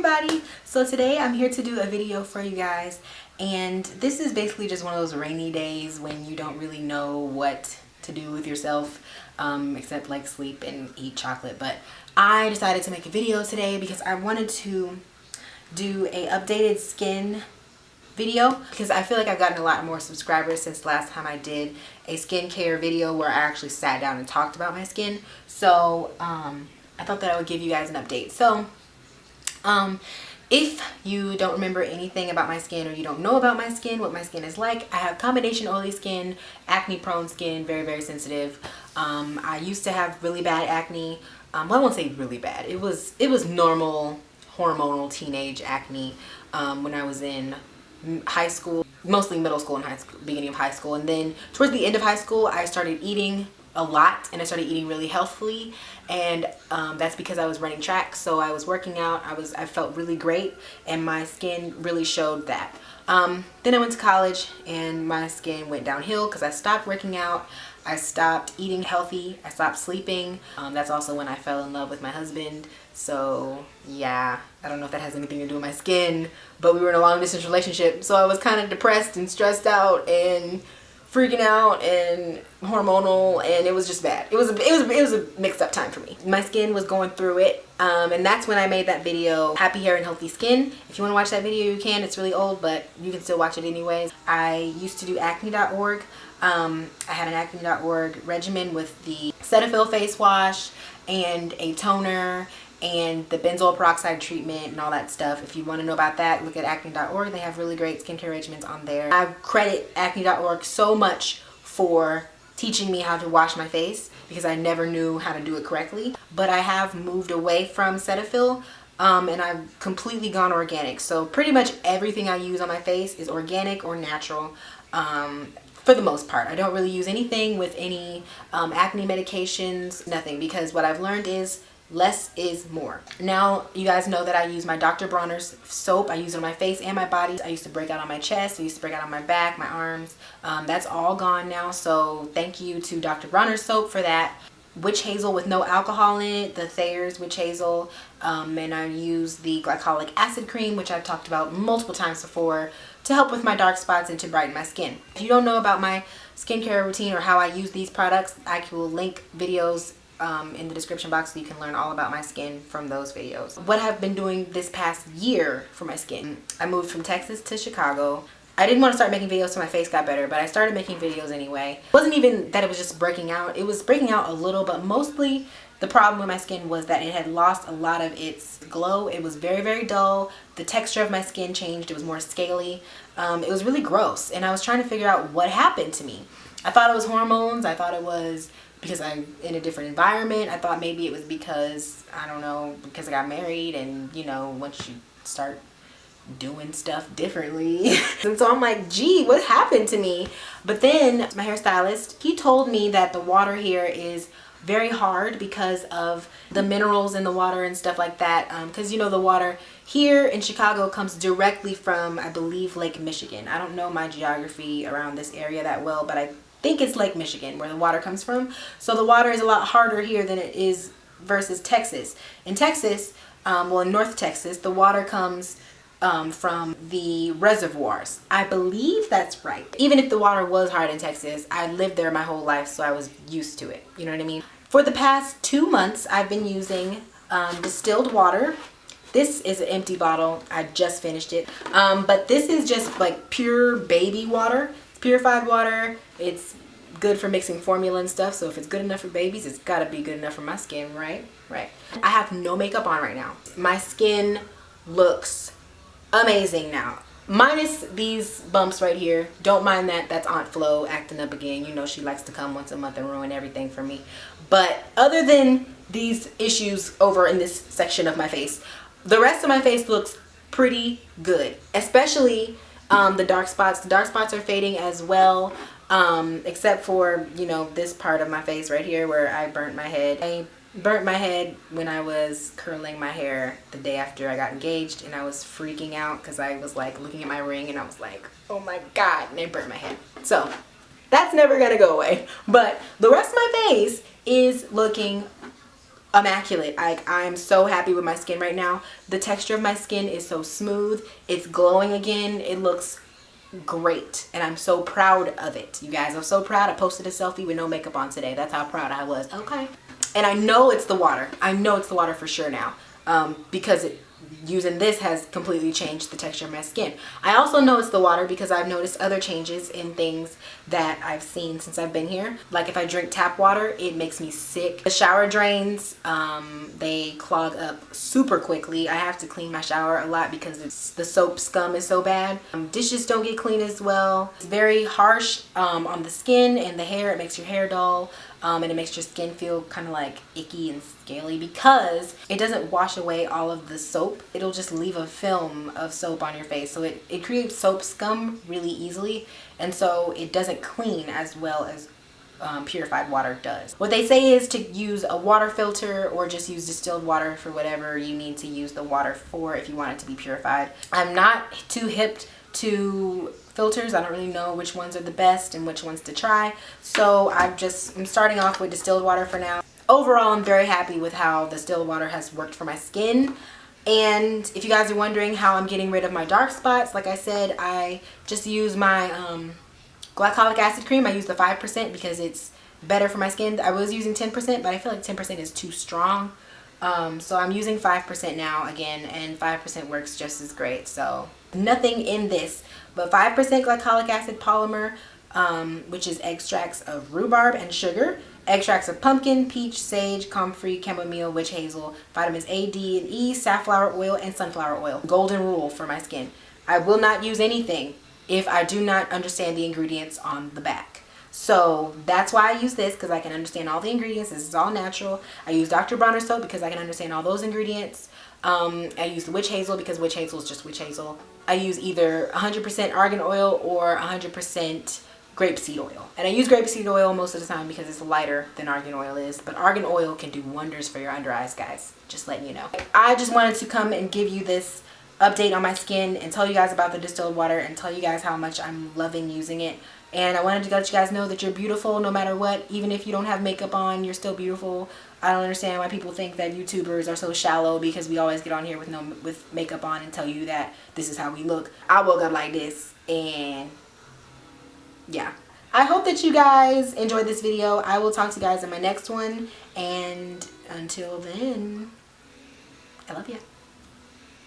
everybody! So today I'm here to do a video for you guys, and this is basically just one of those rainy days when you don't really know what to do with yourself except like sleep and eat chocolate. But I decided to make a video today because I wanted to do a updated skin video because I feel like I've gotten a lot more subscribers since last time I did a skincare video where I actually sat down and talked about my skin. So I thought that I would give you guys an update. So if you don't remember anything about my skin, or you don't know about my skin, what my skin is like, I have combination oily skin, acne prone skin, very sensitive. I used to have really bad acne. Well, I won't say really bad. It was normal hormonal teenage acne when I was in high school, mostly middle school and high school, beginning of high school. And then towards the end of high school I started eating a lot, and I started eating really healthfully, and that's because I was running track. So I was working out, I felt really great, and my skin really showed that. Then I went to college and my skin went downhill because I stopped working out, I stopped eating healthy, I stopped sleeping. That's also when I fell in love with my husband. So yeah, I don't know if that has anything to do with my skin, but we were in a long distance relationship, so I was kind of depressed and stressed out and freaking out and hormonal, and it was just bad. It was a mixed up time for me. My skin was going through it, and that's when I made that video, Happy Hair and Healthy Skin. If you want to watch that video, you can. It's really old, but you can still watch it anyways. I used to do acne.org. I had an acne.org regimen with the Cetaphil face wash and a toner and the benzoyl peroxide treatment and all that stuff. If you want to know about that, look at acne.org. They have really great skincare regimens on there. I credit acne.org so much for teaching me how to wash my face because I never knew how to do it correctly. But I have moved away from Cetaphil and I've completely gone organic. So pretty much everything I use on my face is organic or natural. For the most part, I don't really use anything with any acne medications, nothing, because what I've learned is less is more. Now you guys know that I use my Dr. Bronner's soap. I use it on my face and my body. I used to break out on my chest, I used to break out on my back, my arms. That's all gone now, so thank you to Dr. Bronner's soap for that. Witch hazel with no alcohol in it, the Thayer's witch hazel, and I use the glycolic acid cream, which I've talked about multiple times before, to help with my dark spots and to brighten my skin. If you don't know about my skincare routine or how I use these products, I will link videos in the description box so you can learn all about my skin from those videos. What I've been doing this past year for my skin, I moved from Texas to Chicago. I didn't want to start making videos so my face got better, but I started making videos anyway. It wasn't even that it was just breaking out. It was breaking out a little, but mostly the problem with my skin was that it had lost a lot of its glow. It was very dull. The texture of my skin changed. It was more scaly. It was really gross, and I was trying to figure out what happened to me. I thought it was hormones. I thought it was because I'm in a different environment. I thought maybe it was because, I don't know, because I got married, and you know, once you start doing stuff differently. And so I'm like, gee, what happened to me? But then my hairstylist, he told me that the water here is very hard because of the minerals in the water and stuff like that, because you know, the water here in Chicago comes directly from, I believe, Lake Michigan. I don't know my geography around this area that well, but I think it's Lake Michigan where the water comes from. So the water is a lot harder here than it is versus Texas. In Texas, well, in North Texas, the water comes from the reservoirs. I believe that's right. Even if the water was hard in Texas, I lived there my whole life, so I was used to it. You know what I mean? For the past 2 months, I've been using distilled water. This is an empty bottle. I just finished it. But this is just like pure baby water. It's purified water. It's good for mixing formula and stuff. So if it's good enough for babies, it's gotta be good enough for my skin, right? Right. I have no makeup on right now. My skin looks amazing now, minus these bumps right here. Don't mind that. That's Aunt Flo acting up again. You know, she likes to come once a month and ruin everything for me. But other than these issues over in this section of my face, the rest of my face looks pretty good, especially the dark spots. The dark spots are fading as well, except for, you know, this part of my face right here where I burnt my head. I burnt my head when I was curling my hair the day after I got engaged, and I was freaking out because I was like looking at my ring and I was like, oh my god, and it burnt my head. So that's never gonna go away. But the rest of my face is looking immaculate. I'm so happy with my skin right now. The texture of my skin is so smooth. It's glowing again. It looks great, and I'm so proud of it, you guys. I'm so proud. I posted a selfie with no makeup on today. That's how proud I was. Okay. And I know it's the water. I know it's the water for sure now, because using this has completely changed the texture of my skin. I also know it's the water because I've noticed other changes in things that I've seen since I've been here. Like if I drink tap water, it makes me sick. The shower drains, they clog up super quickly. I have to clean my shower a lot because the soap scum is so bad. Dishes don't get clean as well. It's very harsh on the skin and the hair. It makes your hair dull. And it makes your skin feel kind of like icky and scaly because it doesn't wash away all of the soap. It'll just leave a film of soap on your face. So it creates soap scum really easily. And so it doesn't clean as well as purified water does. What they say is to use a water filter or just use distilled water for whatever you need to use the water for if you want it to be purified. I'm not too hip to filters. I don't really know which ones are the best and which ones to try. So I'm starting off with distilled water for now. Overall, I'm very happy with how distilled water has worked for my skin. And if you guys are wondering how I'm getting rid of my dark spots, like I said, I just use my glycolic acid cream. I use the 5% because it's better for my skin. I was using 10%, but I feel like 10% is too strong. So I'm using 5% now again, and 5% works just as great. So nothing in this but 5% glycolic acid polymer, which is extracts of rhubarb and sugar, extracts of pumpkin, peach, sage, comfrey, chamomile, witch hazel, vitamins A, D, and E, safflower oil, and sunflower oil. Golden rule for my skin. I will not use anything if I do not understand the ingredients on the back. So that's why I use this, because I can understand all the ingredients. This is all natural. I use Dr. Bronner soap because I can understand all those ingredients. I use the witch hazel because witch hazel is just witch hazel. I use either 100% argan oil or 100% grapeseed oil. And I use grapeseed oil most of the time because it's lighter than argan oil is. But argan oil can do wonders for your under eyes, guys. Just letting you know. I just wanted to come and give you this update on my skin and tell you guys about the distilled water and tell you guys how much I'm loving using it. And I wanted to let you guys know that you're beautiful no matter what. Even if you don't have makeup on, you're still beautiful. I don't understand why people think that YouTubers are so shallow because we always get on here with makeup on and tell you that this is how we look. I woke up like this, and yeah. I hope that you guys enjoyed this video. I will talk to you guys in my next one, and until then, I love you.